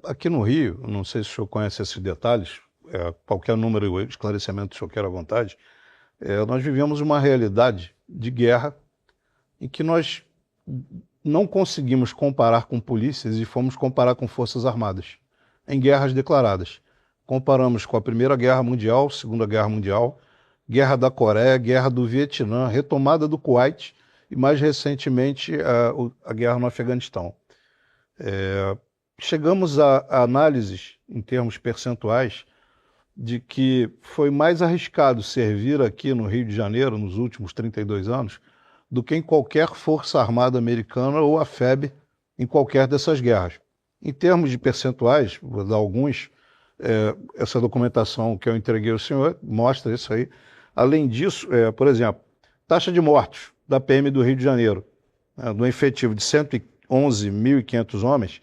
Aqui no Rio, não sei se o senhor conhece esses detalhes, qualquer número, esclarecimento, se o senhor quer à vontade, nós vivemos uma realidade de guerra em que nós não conseguimos comparar com polícias e fomos comparar com forças armadas, em guerras declaradas. Comparamos com a Primeira Guerra Mundial, Segunda Guerra Mundial, Guerra da Coreia, Guerra do Vietnã, retomada do Kuwait e, mais recentemente, a guerra no Afeganistão. Chegamos a análises, em termos percentuais, de que foi mais arriscado servir aqui no Rio de Janeiro, nos últimos 32 anos, do que em qualquer força armada americana ou a FEB em qualquer dessas guerras. Em termos de percentuais, vou dar alguns, essa documentação que eu entreguei ao senhor mostra isso aí. Além disso, por exemplo, taxa de mortos da PM do Rio de Janeiro, do efetivo de 111.500 homens,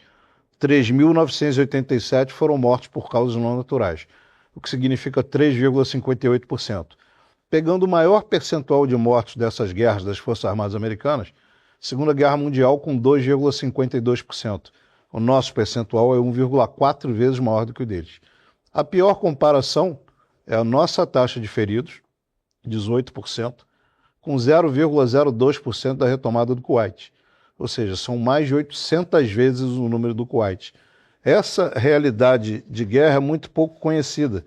3.987 foram mortos por causas não naturais, o que significa 3,58%. Pegando o maior percentual de mortos dessas guerras das Forças Armadas Americanas, Segunda Guerra Mundial com 2,52%. O nosso percentual é 1,4 vezes maior do que o deles. A pior comparação é a nossa taxa de feridos, 18%, com 0,02% da retomada do Kuwait. Ou seja, são mais de 800 vezes o número do Kuwait. Essa realidade de guerra é muito pouco conhecida.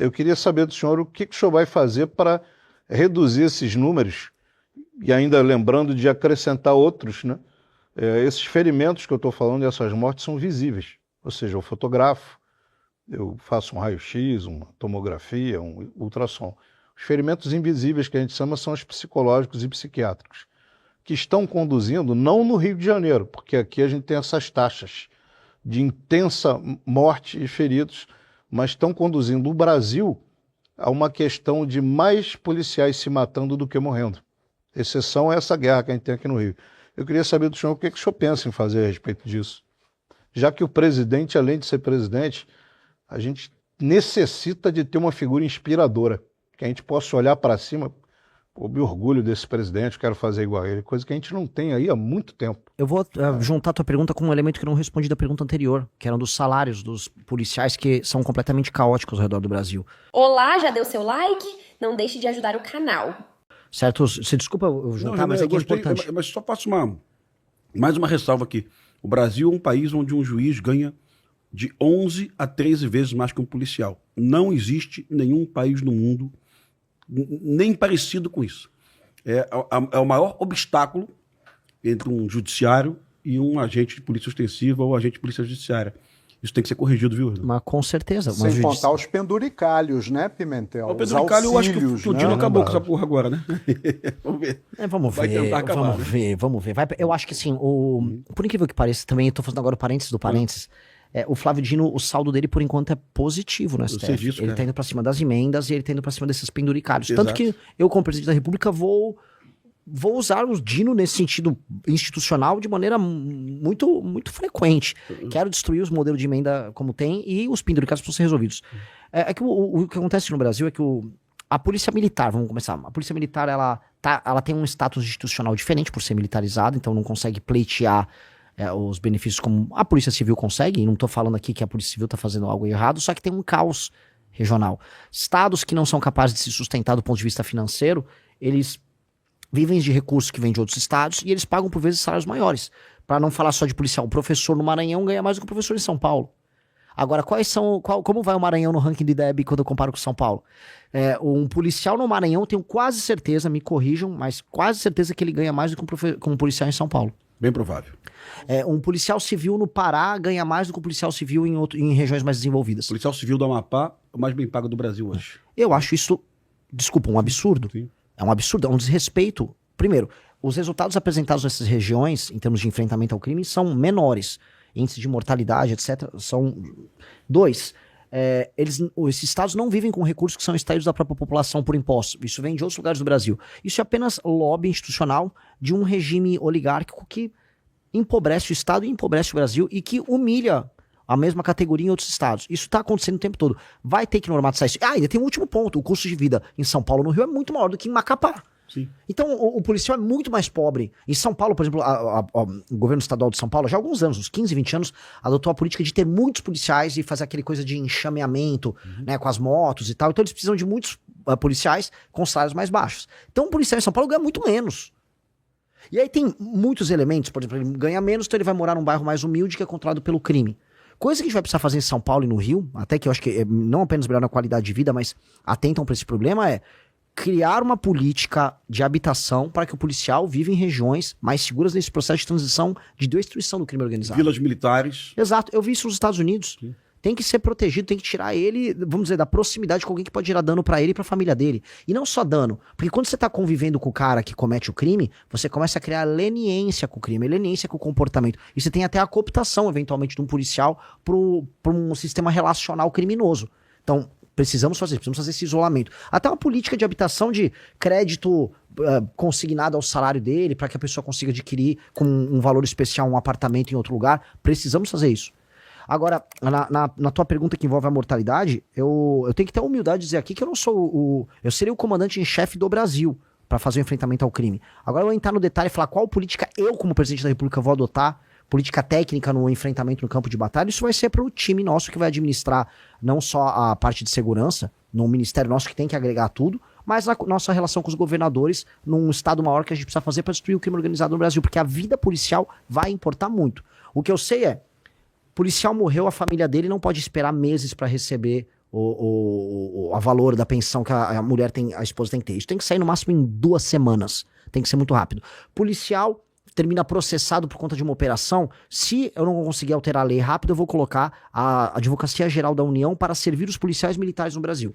Eu queria saber do senhor o que o senhor vai fazer para reduzir esses números e ainda lembrando de acrescentar outros, né? Esses ferimentos que eu estou falando e essas mortes são visíveis. Ou seja, eu fotografo, eu faço um raio-x, uma tomografia, um ultrassom. Os ferimentos invisíveis que a gente chama são os psicológicos e psiquiátricos, que estão conduzindo, não no Rio de Janeiro, porque aqui a gente tem essas taxas de intensa morte e feridos, mas estão conduzindo o Brasil a uma questão de mais policiais se matando do que morrendo. Exceção é essa guerra que a gente tem aqui no Rio. Eu queria saber do senhor o que o senhor pensa em fazer a respeito disso. Já que o presidente, além de ser presidente, a gente necessita de ter uma figura inspiradora, que a gente possa olhar para cima, eu me orgulho desse presidente, quero fazer igual a ele, coisa que a gente não tem aí há muito tempo. Eu vou juntar a tua pergunta com um elemento que eu não respondi da pergunta anterior, que eram dos salários dos policiais que são completamente caóticos ao redor do Brasil. Olá, já deu seu like? Não deixe de ajudar o canal. Certo? Você desculpa eu juntar, mas aqui é importante. Mas só faço mais uma ressalva aqui. O Brasil é um país onde um juiz ganha de 11 a 13 vezes mais que um policial. Não existe nenhum país no mundo nem parecido com isso. É o maior obstáculo entre um judiciário e um agente de polícia ostensiva ou agente de polícia judiciária. Isso tem que ser corrigido, viu? Mas com certeza. Sem contar os penduricalhos, né, Pimentel? O penduricalho, eu acho que o Tudino acabou com essa porra agora, né? Vamos ver. Vamos ver. Eu acho que assim, por incrível que pareça, também eu tô fazendo agora o parênteses do parênteses, o Flávio Dino, o saldo dele, por enquanto, é positivo no STF. Disso, ele tá indo pra cima das emendas e ele tá indo pra cima desses penduricários. Exato. Tanto que eu, como presidente da República, vou usar o Dino nesse sentido institucional de maneira muito, muito frequente. Quero destruir os modelos de emenda como tem e os penduricários precisam ser resolvidos. É que o que acontece no Brasil é que a Polícia Militar, vamos começar, a Polícia Militar, ela tem um status institucional diferente por ser militarizada, então não consegue pleitear os benefícios como a Polícia Civil consegue, e não estou falando aqui que a Polícia Civil está fazendo algo errado, só que tem um caos regional. Estados que não são capazes de se sustentar do ponto de vista financeiro, eles vivem de recursos que vêm de outros estados e eles pagam por vezes salários maiores. Para não falar só de policial, o professor no Maranhão ganha mais do que o professor em São Paulo. Agora, como vai o Maranhão no ranking de IDEB quando eu comparo com São Paulo? Um policial no Maranhão, tenho quase certeza, me corrijam, mas quase certeza que ele ganha mais do que um policial em São Paulo. Bem provável. Um policial civil no Pará ganha mais do que um policial civil em regiões mais desenvolvidas. O policial civil do Amapá é o mais bem pago do Brasil hoje. Eu acho isso, desculpa, um absurdo. Sim. É um absurdo, é um desrespeito. Primeiro, os resultados apresentados nessas regiões, em termos de enfrentamento ao crime, são menores. Índice de mortalidade, etc. são... 2. Esses estados não vivem com recursos que são extraídos da própria população por impostos. Isso vem de outros lugares do Brasil. Isso é apenas lobby institucional de um regime oligárquico que empobrece o Estado e empobrece o Brasil e que humilha a mesma categoria em outros estados. Isso está acontecendo o tempo todo. Vai ter que normatizar isso. Ainda tem um último ponto. O custo de vida em São Paulo, no Rio, é muito maior do que em Macapá. Sim. Então, o policial é muito mais pobre. Em São Paulo, por exemplo, o governo estadual de São Paulo, já há alguns anos, uns 15, 20 anos, adotou a política de ter muitos policiais e fazer aquele coisa de enxameamento, né, com as motos e tal. Então, eles precisam de muitos policiais com salários mais baixos. Então, o policial em São Paulo ganha muito menos. E aí tem muitos elementos, por exemplo, ele ganha menos, então ele vai morar num bairro mais humilde que é controlado pelo crime. Coisa que a gente vai precisar fazer em São Paulo e no Rio, até que eu acho que não apenas melhorar a qualidade de vida, mas atentam para esse problema, é criar uma política de habitação para que o policial viva em regiões mais seguras nesse processo de transição de destruição do crime organizado. Vilas militares. Exato. Eu vi isso nos Estados Unidos. Sim. Tem que ser protegido, tem que tirar ele, vamos dizer, da proximidade com alguém que pode gerar dano para ele e para a família dele. E não só dano, porque quando você tá convivendo com o cara que comete o crime, você começa a criar leniência com o crime, leniência com o comportamento. E você tem até a cooptação, eventualmente, de um policial para um sistema relacional criminoso. Então, precisamos fazer esse isolamento. Até uma política de habitação de crédito consignado ao salário dele, para que a pessoa consiga adquirir com um valor especial um apartamento em outro lugar. Precisamos fazer isso. Agora, na tua pergunta que envolve a mortalidade, eu tenho que ter a humildade de dizer aqui que eu não sou eu seria o comandante em chefe do Brasil para fazer o enfrentamento ao crime. Agora eu vou entrar no detalhe e falar qual política eu, como presidente da República, vou adotar, política técnica no enfrentamento no campo de batalha. Isso vai ser para o time nosso que vai administrar não só a parte de segurança, no ministério nosso que tem que agregar tudo, mas a nossa relação com os governadores num estado maior que a gente precisa fazer para destruir o crime organizado no Brasil, porque a vida policial vai importar muito. O que eu sei é, policial morreu, a família dele não pode esperar meses para receber o valor da pensão que a mulher tem, a esposa tem que ter. Isso tem que sair no máximo em 2 semanas. Tem que ser muito rápido. Policial termina processado por conta de uma operação. Se eu não conseguir alterar a lei rápido, eu vou colocar a Advocacia Geral da União para servir os policiais militares no Brasil.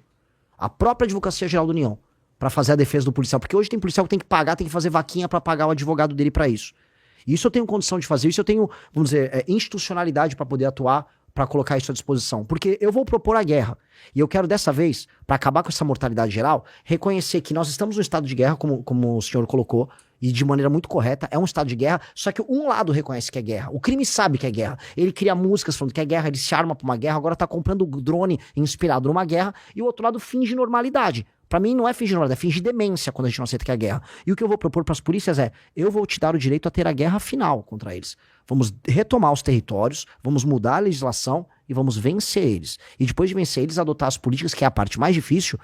A própria Advocacia Geral da União, para fazer a defesa do policial. Porque hoje tem policial que tem que pagar, tem que fazer vaquinha para pagar o advogado dele para isso. Isso eu tenho condição de fazer, isso eu tenho, vamos dizer, institucionalidade para poder atuar, para colocar isso à disposição. Porque eu vou propor a guerra. E eu quero dessa vez, para acabar com essa mortalidade geral, reconhecer que nós estamos num estado de guerra, como o senhor colocou, e de maneira muito correta, é um estado de guerra, só que um lado reconhece que é guerra. O crime sabe que é guerra. Ele cria músicas falando que é guerra, ele se arma para uma guerra, agora tá comprando drone inspirado numa guerra, e o outro lado finge normalidade. Pra mim não é fingir normalidade, é fingir demência quando a gente não aceita que é guerra. E o que eu vou propor pras polícias é, eu vou te dar o direito a ter a guerra final contra eles. Vamos retomar os territórios, vamos mudar a legislação e vamos vencer eles. E depois de vencer eles, adotar as políticas, que é a parte mais difícil,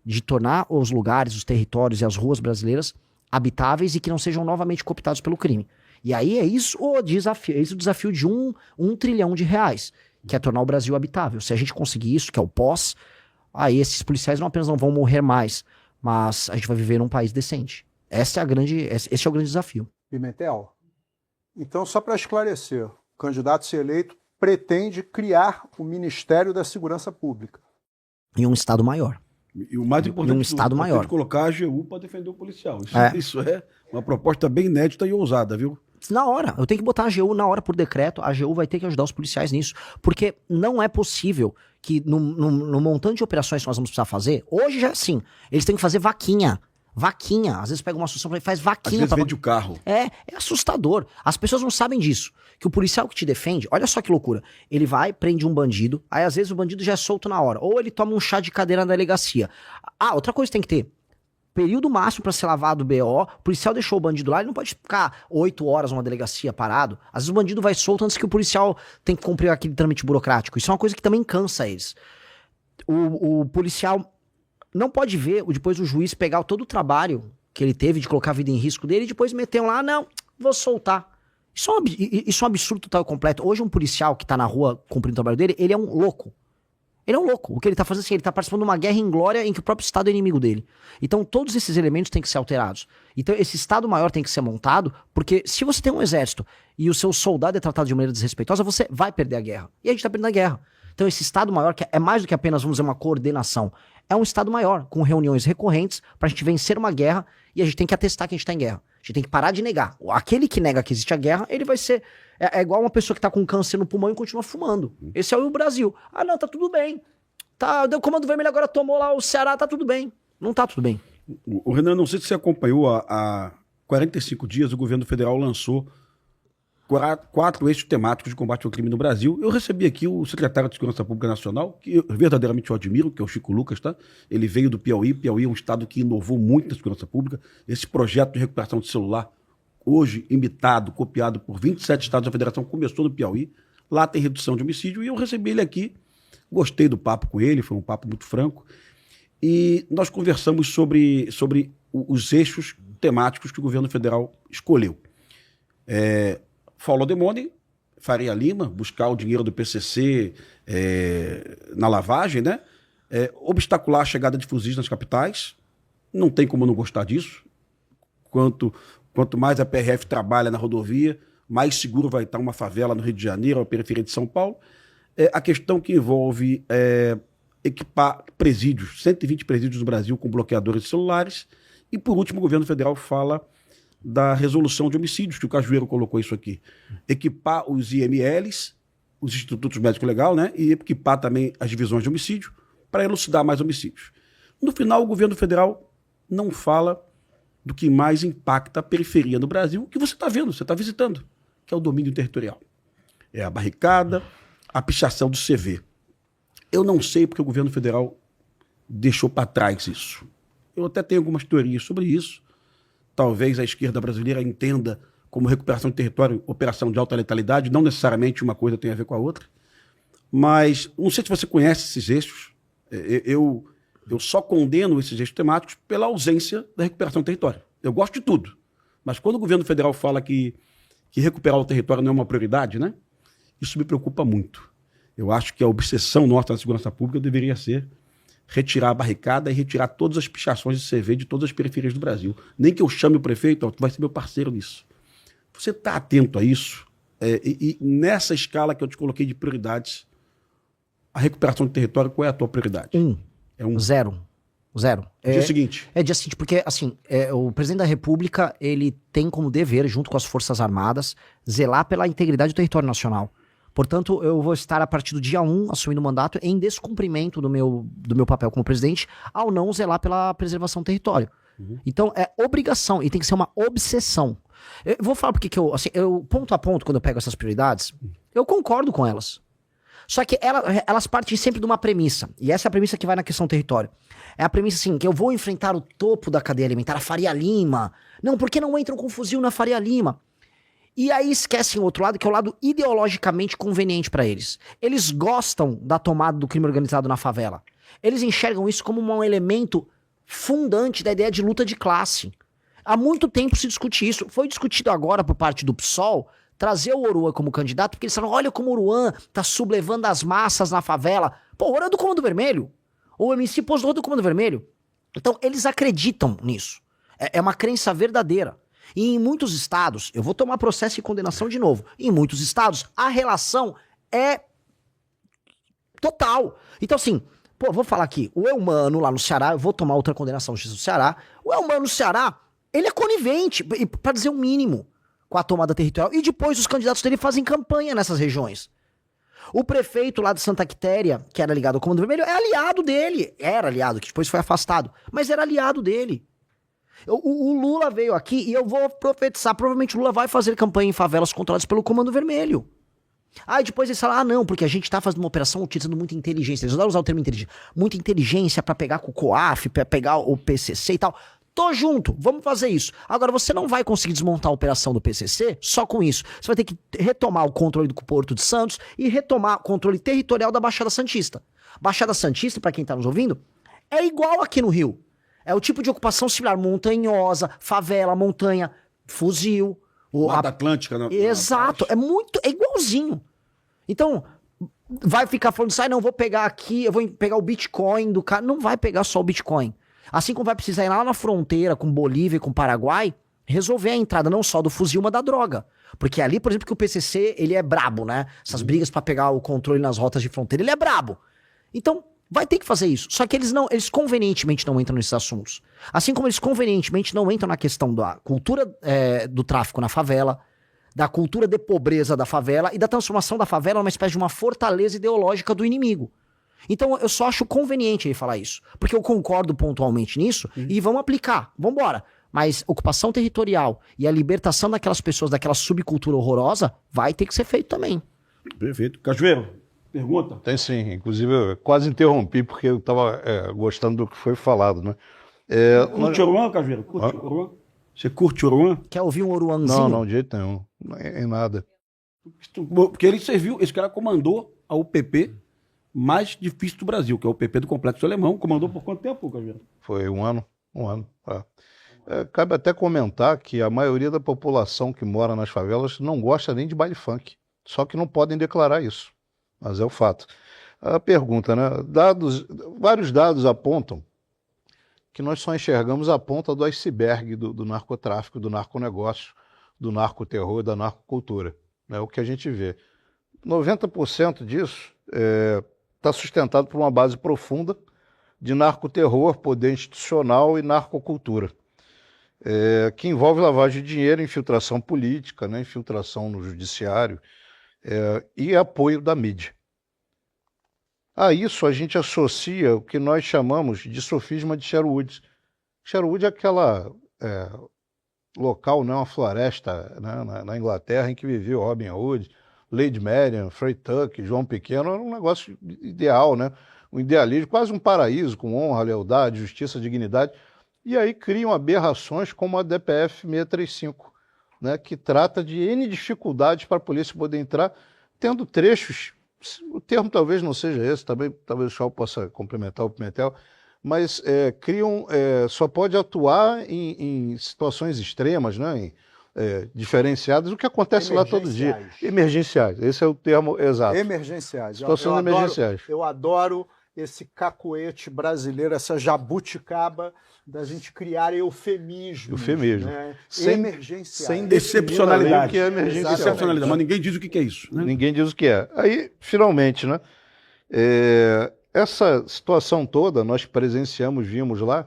de tornar os lugares, os territórios e as ruas brasileiras habitáveis e que não sejam novamente cooptados pelo crime. E aí é isso o desafio, é isso o desafio de um trilhão de reais, que é tornar o Brasil habitável. Se a gente conseguir isso, que é o pós, aí esses policiais não apenas não vão morrer mais, mas a gente vai viver num país decente. Esse é o grande desafio. Pimentel, então só para esclarecer, o candidato a ser eleito pretende criar o Ministério da Segurança Pública. Em um estado maior. E o mais importante, em um estado maior. Colocar a AGU para defender o policial. Isso é uma proposta bem inédita e ousada, viu? Na hora, eu tenho que botar a AGU na hora por decreto, a AGU vai ter que ajudar os policiais nisso, porque não é possível que no montante de operações que nós vamos precisar fazer, hoje já é assim, eles têm que fazer vaquinha, às vezes pega uma associação e faz vaquinha. Às vezes vende o carro. É assustador, as pessoas não sabem disso, que o policial que te defende, olha só que loucura, ele vai, prende um bandido, aí às vezes o bandido já é solto na hora, ou ele toma um chá de cadeira na delegacia. Ah, outra coisa que tem que ter, período máximo pra ser lavado o BO, o policial deixou o bandido lá, ele não pode ficar 8 horas numa delegacia parado. Às vezes o bandido vai solto antes que o policial tem que cumprir aquele trâmite burocrático. Isso é uma coisa que também cansa eles. O policial não pode ver depois o juiz pegar todo o trabalho que ele teve de colocar a vida em risco dele e depois meter lá, não, vou soltar. Isso é um absurdo total e completo. Hoje um policial que tá na rua cumprindo o trabalho dele, ele é um louco. Ele é um louco. O que ele tá fazendo assim, ele tá participando de uma guerra inglória em que o próprio Estado é inimigo dele. Então todos esses elementos têm que ser alterados. Então esse Estado maior tem que ser montado, porque se você tem um exército e o seu soldado é tratado de maneira desrespeitosa, você vai perder a guerra. E a gente tá perdendo a guerra. Então esse Estado maior, que é mais do que apenas, vamos dizer, uma coordenação, é um Estado maior, com reuniões recorrentes pra gente vencer uma guerra, e a gente tem que atestar que a gente tá em guerra. A gente tem que parar de negar. Aquele que nega que existe a guerra, ele vai ser... É igual uma pessoa que tá com câncer no pulmão e continua fumando. Esse é o Brasil. Ah, não, tá tudo bem. Tá, o Comando Vermelho agora tomou lá o Ceará, tá tudo bem. Não tá tudo bem. O Renan, não sei se você acompanhou, há 45 dias o governo federal lançou 4 eixos temáticos de combate ao crime no Brasil. Eu recebi aqui o secretário de Segurança Pública Nacional, que eu verdadeiramente eu admiro, que é o Chico Lucas, tá? Ele veio do Piauí. Piauí é um estado que inovou muito na segurança pública. Esse projeto de recuperação de celular, hoje imitado, copiado por 27 estados da federação, começou no Piauí. Lá tem redução de homicídio e eu recebi ele aqui. Gostei do papo com ele, foi um papo muito franco. E nós conversamos sobre os eixos temáticos que o governo federal escolheu. Follow the money, Faria Lima, buscar o dinheiro do PCC na lavagem, né? Obstacular a chegada de fuzis nas capitais, não tem como não gostar disso. Quanto mais a PRF trabalha na rodovia, mais seguro vai estar uma favela no Rio de Janeiro, a periferia de São Paulo. A questão que envolve equipar presídios, 120 presídios no Brasil com bloqueadores de celulares. E, por último, o governo federal fala da resolução de homicídios, que o Cajueiro colocou isso aqui. Equipar os IMLs, os Institutos Médico Legal, né? E equipar também as divisões de homicídio para elucidar mais homicídios. No final, o governo federal não fala do que mais impacta a periferia no Brasil, que você está vendo, você está visitando, que é o domínio territorial. É a barricada, a pichação do CV. Eu não sei porque o governo federal deixou para trás isso. Eu até tenho algumas teorias sobre isso. Talvez a esquerda brasileira entenda como recuperação de território, operação de alta letalidade, não necessariamente uma coisa tem a ver com a outra. Mas não sei se você conhece esses eixos. Eu só condeno esses eixos temáticos pela ausência da recuperação do território. Eu gosto de tudo. Mas quando o governo federal fala que recuperar o território não é uma prioridade, né? Isso me preocupa muito. Eu acho que a obsessão nossa na segurança pública deveria ser retirar a barricada e retirar todas as pichações de CV de todas as periferias do Brasil. Nem que eu chame o prefeito, tu vai ser meu parceiro nisso. Você está atento a isso? E nessa escala que eu te coloquei de prioridades, a recuperação do território, qual é a tua prioridade? Zero. Dia seguinte. Dia seguinte, porque assim, o presidente da República, ele tem como dever, junto com as Forças Armadas, zelar pela integridade do território nacional. Portanto, eu vou estar, a partir do dia 1, assumindo o mandato, em descumprimento do meu papel como presidente, ao não zelar pela preservação do território. Então, é obrigação, e tem que ser uma obsessão. Eu vou falar porque eu ponto a ponto, quando eu pego essas prioridades, eu concordo com elas. Só que elas partem sempre de uma premissa, e essa é a premissa que vai na questão do território. É a premissa, assim, que eu vou enfrentar o topo da cadeia alimentar, a Faria Lima. Não, por que não entram com fuzil na Faria Lima? E aí esquecem o outro lado, que é o lado ideologicamente conveniente para eles. Eles gostam da tomada do crime organizado na favela. Eles enxergam isso como um elemento fundante da ideia de luta de classe. Há muito tempo se discute isso. Foi discutido agora por parte do PSOL trazer o Oruan como candidato, porque eles falaram, olha como o Oruan tá sublevando as massas na favela. Pô, o Oruan é do Comando Vermelho. O MC posou do Comando Vermelho. Então, eles acreditam nisso. É uma crença verdadeira. E em muitos estados, eu vou tomar processo de condenação de novo, em muitos estados a relação é total. Então assim, vou falar aqui, o Eumano lá no Ceará, eu vou tomar outra condenação do Ceará, o Eumano no Ceará, ele é conivente, para dizer o mínimo, com a tomada territorial, e depois os candidatos dele fazem campanha nessas regiões. O prefeito lá de Santa Quitéria, que era ligado ao Comando Vermelho, é aliado dele, era aliado, que depois foi afastado, mas era aliado dele. O Lula veio aqui e eu vou profetizar, provavelmente o Lula vai fazer campanha em favelas controladas pelo Comando Vermelho. Aí depois eles falam, não, porque a gente tá fazendo uma operação utilizando muita inteligência. Eles adoram usar o termo inteligência. Muita inteligência pra pegar com o COAF, pra pegar o PCC e tal. Tô junto, vamos fazer isso. Agora, você não vai conseguir desmontar a operação do PCC só com isso. Você vai ter que retomar o controle do Porto de Santos e retomar o controle territorial da Baixada Santista. Baixada Santista, pra quem tá nos ouvindo, é igual aqui no Rio. É o tipo de ocupação similar, montanhosa, favela, montanha, fuzil. Mata Atlântica, né? Exato, é igualzinho. Então, vai ficar falando assim, não, vou pegar aqui, eu vou pegar o Bitcoin do cara. Não vai pegar só o Bitcoin. Assim como vai precisar ir lá na fronteira com Bolívia e com Paraguai, resolver a entrada não só do fuzil, mas da droga. Porque ali, por exemplo, que o PCC, ele é brabo, né? Essas brigas pra pegar o controle nas rotas de fronteira, ele é brabo. Então, vai ter que fazer isso. Só que eles convenientemente não entram nesses assuntos. Assim como eles convenientemente não entram na questão da cultura do tráfico na favela, da cultura de pobreza da favela e da transformação da favela numa espécie de uma fortaleza ideológica do inimigo. Então eu só acho conveniente ele falar isso. Porque eu concordo pontualmente nisso e vamos aplicar. Vambora. Mas ocupação territorial e a libertação daquelas pessoas, daquela subcultura horrorosa, vai ter que ser feito também. Perfeito. Cajueiro, pergunta? Tem sim, inclusive eu quase interrompi porque eu estava gostando do que foi falado, né? Curte Oruan, Cajueiro? Curte Oruan? Você curte Oruan? Quer ouvir um oruanzinho? Não, de jeito nenhum, em nada. Porque ele serviu, esse cara comandou a UPP mais difícil do Brasil, que é o UPP do Complexo Alemão. Comandou por quanto tempo, Cajueiro? Foi um ano. Tá. Cabe até comentar que a maioria da população que mora nas favelas não gosta nem de baile funk, só que não podem declarar isso, mas é o fato. A pergunta, né? Vários dados apontam que nós só enxergamos a ponta do iceberg do narcotráfico, do narconegócio, do narcoterror, da narcocultura. É o que a gente vê. 90% disso está sustentado por uma base profunda de narcoterror, poder institucional e narcocultura, que envolve lavagem de dinheiro, infiltração política, né, infiltração no judiciário e apoio da mídia. A isso a gente associa o que nós chamamos de sofisma de Sherwood. Sherwood é aquela local, né, uma floresta, né, na Inglaterra em que vivia Robin Hood, Lady Marian, Frei Tuck, João Pequeno. Era um negócio ideal, né? Um idealismo, quase um paraíso, com honra, lealdade, justiça, dignidade. E aí criam aberrações como a DPF 635, né, que trata de N dificuldades para a polícia poder entrar, tendo trechos, o termo talvez não seja esse, também, talvez o Chau possa complementar o Pimentel, mas só pode atuar em situações extremas, né, diferenciadas, o que acontece lá todo dia. Emergenciais, esse é o termo exato. Emergenciais. Situações emergenciais. Eu adoro esse cacoete brasileiro, essa jabuticaba da gente criar eufemismos. Né? Emergenciais. Sem excepcionalidade. O que é emergencial. Excepcionalidade, mas ninguém diz o que é isso. Né? Ninguém diz o que é. Aí, finalmente, né? Essa situação toda, nós presenciamos, vimos lá,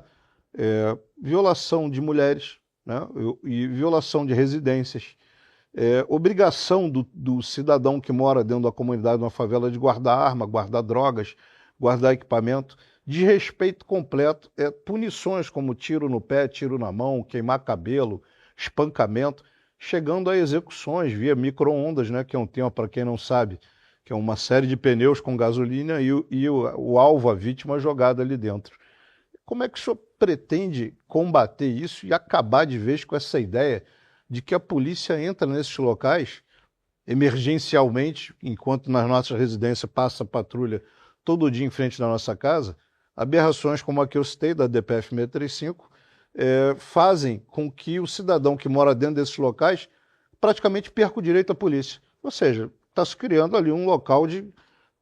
violação de mulheres, né? E violação de residências, obrigação do cidadão que mora dentro da comunidade, numa favela, de guardar arma, guardar drogas, guardar equipamento, desrespeito completo, punições como tiro no pé, tiro na mão, queimar cabelo, espancamento, chegando a execuções via micro-ondas, né, que é um tema, para quem não sabe, que é uma série de pneus com gasolina e o alvo, a vítima, jogada ali dentro. Como é que o senhor pretende combater isso e acabar de vez com essa ideia de que a polícia entra nesses locais emergencialmente, enquanto nas nossas residências passa a patrulha todo dia em frente da nossa casa? Aberrações como a que eu citei, da DPF 635, fazem com que o cidadão que mora dentro desses locais praticamente perca o direito à polícia. Ou seja, está se criando ali um local de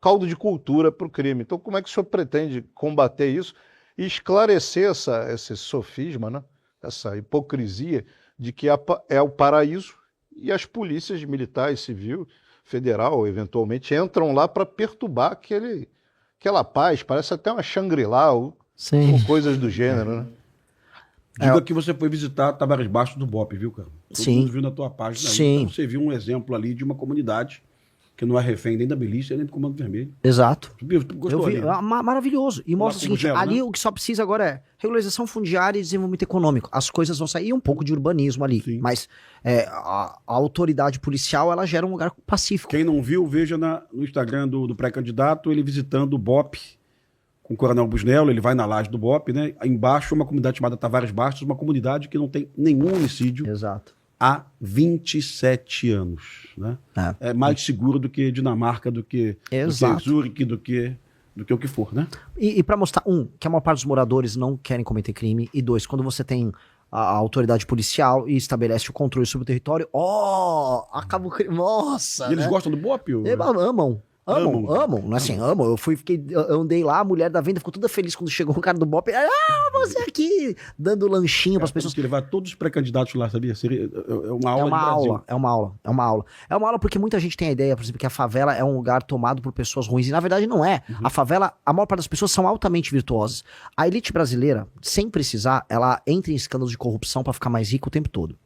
caldo de cultura para o crime. Então, como é que o senhor pretende combater isso e esclarecer esse sofisma, né? Essa hipocrisia de que é o paraíso e as polícias militares, civil, federal, eventualmente, entram lá para perturbar aquela paz, parece até uma Shangri-La ou coisas do gênero, né? Diga que você foi visitar Tavares Baixo do BOPE, viu, cara? Todo mundo viu na tua página aí. Sim. Então você viu um exemplo ali de uma comunidade que não é refém nem da milícia, nem do Comando Vermelho. Exato. Tu gostou Eu vi, ali? maravilhoso. E mostra o seguinte, gelo, ali né? o que só precisa agora é regularização fundiária e desenvolvimento econômico. As coisas vão sair, um pouco de urbanismo ali. Sim. Mas a autoridade policial, ela gera um lugar pacífico. Quem não viu, veja no Instagram do pré-candidato, ele visitando o BOPE com o Coronel Busnello, ele vai na laje do BOPE, né? Embaixo uma comunidade chamada Tavares Bastos, uma comunidade que não tem nenhum homicídio Exato. há 27 anos, né? É mais seguro do que Dinamarca, do que Zurique, do que o que for, né? E para mostrar, que a maior parte dos moradores não querem cometer crime, e dois, quando você tem a autoridade policial e estabelece o controle sobre o território, acaba o crime. Nossa! E eles gostam do BOPE? Amam, não é assim, amam. Eu andei lá, a mulher da venda ficou toda feliz quando chegou o cara do BOPE. Você aqui, dando lanchinho para as pessoas. Que levar todos os pré-candidatos lá, sabia? É uma aula É uma aula porque muita gente tem a ideia, por exemplo, que a favela é um lugar tomado por pessoas ruins, e na verdade não é. A favela, a maior parte das pessoas são altamente virtuosas. A elite brasileira, sem precisar, ela entra em escândalos de corrupção para ficar mais rica o tempo todo.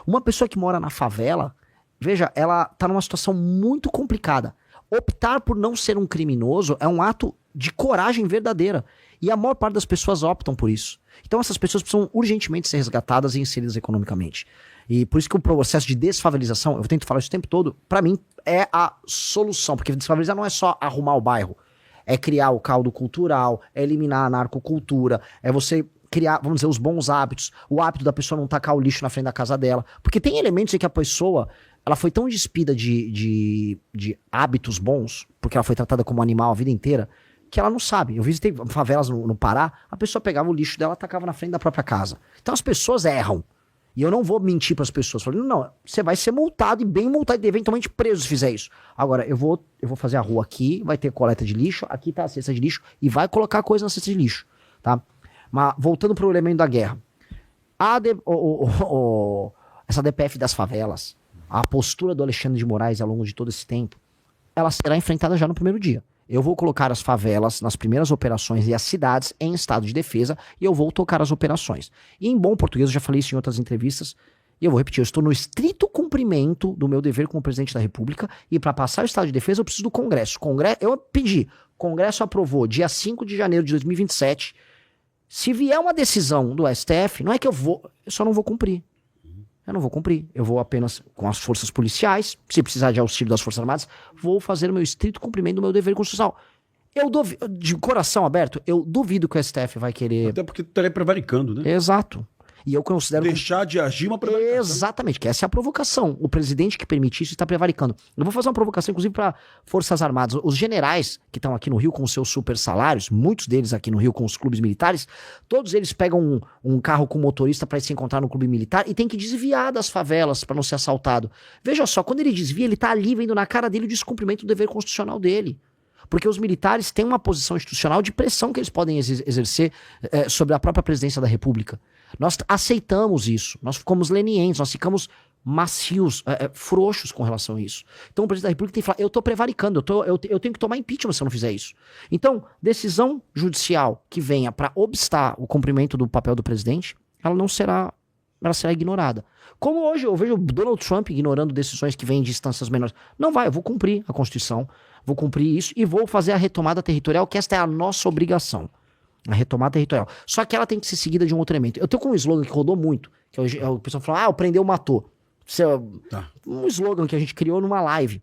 Uma pessoa que mora na favela, veja, ela tá numa situação muito complicada. Optar por não ser um criminoso é um ato de coragem verdadeira. E a maior parte das pessoas optam por isso. Então essas pessoas precisam urgentemente ser resgatadas e inseridas economicamente. E por isso que o processo de desfavelização, eu tento falar isso o tempo todo, pra mim é a solução, porque desfavorizar não é só arrumar o bairro, é criar o caldo cultural, é eliminar a narcocultura, é você criar, vamos dizer, os bons hábitos, o hábito da pessoa não tacar o lixo na frente da casa dela, porque tem elementos em que a pessoa, ela foi tão despida de hábitos bons, porque ela foi tratada como animal a vida inteira, que ela não sabe. Eu visitei favelas no Pará, a pessoa pegava o lixo dela e tacava na frente da própria casa. Então as pessoas erram. E eu não vou mentir para as pessoas, falando, não, você vai ser multado e bem multado e eventualmente preso se fizer isso. Agora, eu vou fazer a rua aqui, vai ter coleta de lixo, aqui tá a cesta de lixo e vai colocar coisa na cesta de lixo, tá? Mas voltando pro elemento da guerra, essa DPF das favelas, a postura do Alexandre de Moraes ao longo de todo esse tempo, ela será enfrentada já no primeiro dia. Eu vou colocar as favelas nas primeiras operações e as cidades em estado de defesa e eu vou tocar as operações. E em bom português, eu já falei isso em outras entrevistas, e eu vou repetir, eu estou no estrito cumprimento do meu dever como presidente da República e para passar o estado de defesa eu preciso do Congresso. Eu pedi, o Congresso aprovou dia 5 de janeiro de 2027. Se vier uma decisão do STF, não é que eu só não vou cumprir. Eu não vou cumprir. Eu vou apenas com as forças policiais, se precisar de auxílio das Forças Armadas, vou fazer o meu estrito cumprimento do meu dever constitucional. Eu duvido, de coração aberto, eu duvido que o STF vai querer... Até porque tu estaria prevaricando, né? Exato. E eu considero... Deixar de agir uma prevaricação. Exatamente, que essa é a provocação. O presidente que permite isso está prevaricando. Eu vou fazer uma provocação, inclusive, para Forças Armadas. Os generais que estão aqui no Rio com seus super salários, muitos deles aqui no Rio com os clubes militares, todos eles pegam um carro com motorista para se encontrar no clube militar e tem que desviar das favelas para não ser assaltado. Veja só, quando ele desvia, ele tá ali vendo na cara dele o descumprimento do dever constitucional dele. Porque os militares têm uma posição institucional de pressão que eles podem exercer sobre a própria presidência da República. Nós aceitamos isso, nós ficamos lenientes, nós ficamos macios, frouxos com relação a isso. Então o presidente da República tem que falar, eu tô prevaricando, eu tenho que tomar impeachment se eu não fizer isso. Então, decisão judicial que venha para obstar o cumprimento do papel do presidente, ela será ignorada. Como hoje eu vejo o Donald Trump ignorando decisões que vêm de instâncias menores. Não vai, eu vou cumprir a Constituição, vou cumprir isso e vou fazer a retomada territorial, que esta é a nossa obrigação. A retomada territorial. Só que ela tem que ser seguida de um outro elemento. Eu tenho com um slogan que rodou muito, que o pessoal falou, o prendeu, matou. Isso é um slogan que a gente criou numa live.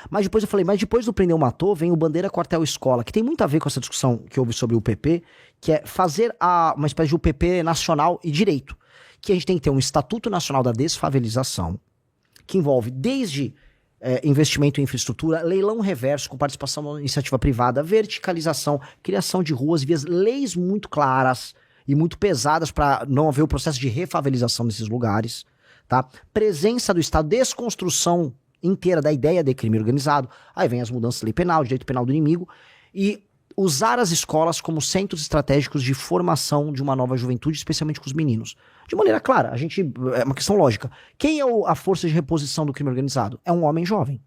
Mas depois eu falei, depois do prendeu, matou, vem o bandeira, quartel, escola, que tem muito a ver com essa discussão que houve sobre o UPP, que é fazer uma espécie de UPP nacional e direito. Que a gente tem que ter um Estatuto Nacional da Desfavelização, que envolve desde investimento em infraestrutura, leilão reverso com participação da iniciativa privada, verticalização, criação de ruas e vias, leis muito claras e muito pesadas para não haver o processo de refavelização desses lugares, tá? Presença do Estado, desconstrução inteira da ideia de crime organizado, aí vem as mudanças da lei penal, direito penal do inimigo, e usar as escolas como centros estratégicos de formação de uma nova juventude, especialmente com os meninos. De maneira clara, é uma questão lógica. Quem é a força de reposição do crime organizado? É um homem jovem.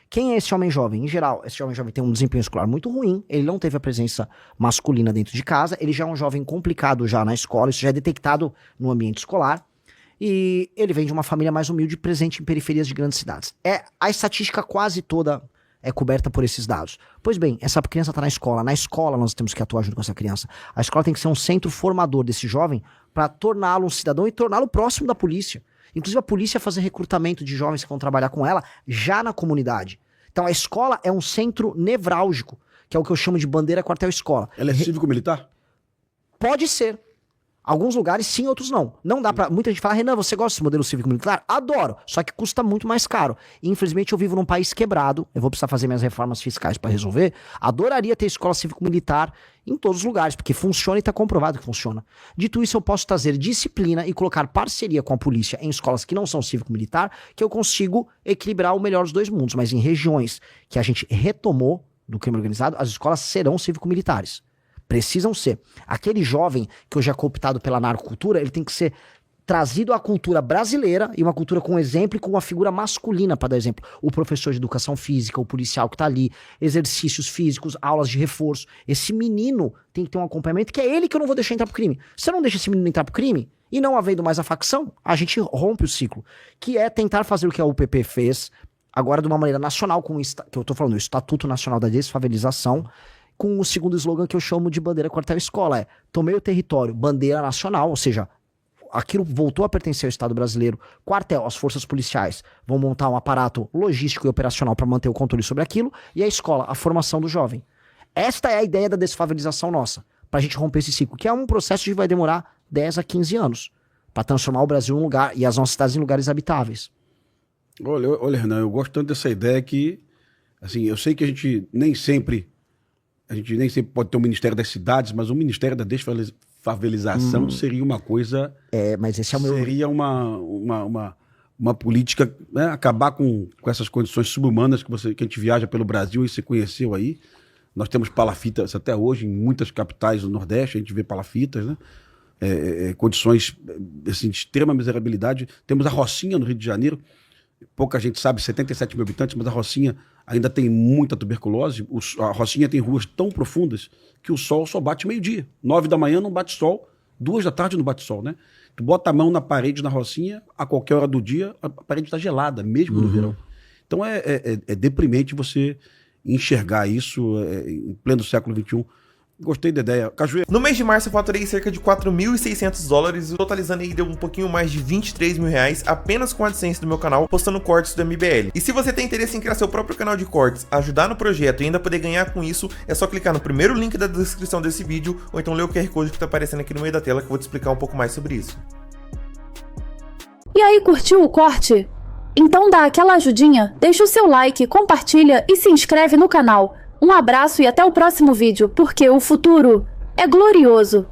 Quem é esse homem jovem? Em geral, esse homem jovem tem um desempenho escolar muito ruim, ele não teve a presença masculina dentro de casa, ele já é um jovem complicado já na escola, isso já é detectado no ambiente escolar, e ele vem de uma família mais humilde, presente em periferias de grandes cidades. A estatística quase toda é coberta por esses dados. Pois bem, essa criança está na escola. Na escola nós temos que atuar junto com essa criança. A escola tem que ser um centro formador desse jovem para torná-lo um cidadão e torná-lo próximo da polícia. Inclusive a polícia fazer recrutamento de jovens que vão trabalhar com ela já na comunidade. Então a escola é um centro nevrálgico, que é o que eu chamo de bandeira quartel-escola. Ela é cívico-militar? Pode ser. Alguns lugares sim, outros não. Não dá pra... Muita gente fala, Renan, você gosta desse modelo cívico-militar? Adoro, só que custa muito mais caro. E, infelizmente, eu vivo num país quebrado, eu vou precisar fazer minhas reformas fiscais pra resolver. Adoraria ter escola cívico-militar em todos os lugares, porque funciona e tá comprovado que funciona. Dito isso, eu posso trazer disciplina e colocar parceria com a polícia em escolas que não são cívico-militar, que eu consigo equilibrar o melhor dos dois mundos. Mas em regiões que a gente retomou do crime organizado, as escolas serão cívico-militares. Precisam ser. Aquele jovem que hoje é cooptado pela narcocultura, ele tem que ser trazido à cultura brasileira e uma cultura com exemplo e com uma figura masculina, para dar exemplo. O professor de educação física, o policial que tá ali, exercícios físicos, aulas de reforço. Esse menino tem que ter um acompanhamento, que é ele que eu não vou deixar entrar pro crime. Se eu não deixo esse menino entrar pro crime, e não havendo mais a facção, a gente rompe o ciclo. Que é tentar fazer o que a UPP fez, agora de uma maneira nacional, que eu tô falando, o Estatuto Nacional da Desfavelização, com o segundo slogan que eu chamo de bandeira quartel escola, tomei o território, bandeira nacional, ou seja, aquilo voltou a pertencer ao Estado brasileiro, quartel, as forças policiais vão montar um aparato logístico e operacional para manter o controle sobre aquilo, e a escola, a formação do jovem. Esta é a ideia da desfavelização nossa, pra gente romper esse ciclo, que é um processo que vai demorar 10 a 15 anos, para transformar o Brasil num lugar, e as nossas cidades em lugares habitáveis. Olha, Renan, eu gosto tanto dessa ideia que, assim, eu sei que a gente nem sempre pode ter um Ministério das Cidades, mas o Ministério da Desfavelização seria uma coisa... mas esse é o meu... Seria uma política, né, acabar com essas condições subhumanas que a gente viaja pelo Brasil e você conheceu aí. Nós temos palafitas até hoje, em muitas capitais do Nordeste, a gente vê palafitas, né? Condições assim, de extrema miserabilidade. Temos a Rocinha no Rio de Janeiro, pouca gente sabe, 77 mil habitantes, mas a Rocinha ainda tem muita tuberculose. A Rocinha tem ruas tão profundas que o sol só bate meio-dia. 9 da manhã não bate sol, 2 da tarde não bate sol, né? Tu bota a mão na parede na Rocinha, a qualquer hora do dia, a parede está gelada, mesmo no verão. Então é deprimente você enxergar isso em pleno século XXI. Gostei da ideia. Cajueiro. No mês de março eu faturei cerca de $4.600, totalizando aí deu um pouquinho mais de R$23 mil apenas com a AdSense do meu canal, postando cortes do MBL. E se você tem interesse em criar seu próprio canal de cortes, ajudar no projeto e ainda poder ganhar com isso, é só clicar no primeiro link da descrição desse vídeo, ou então ler o QR Code que tá aparecendo aqui no meio da tela que eu vou te explicar um pouco mais sobre isso. E aí, curtiu o corte? Então dá aquela ajudinha, deixa o seu like, compartilha e se inscreve no canal. Um abraço e até o próximo vídeo, porque o futuro é glorioso.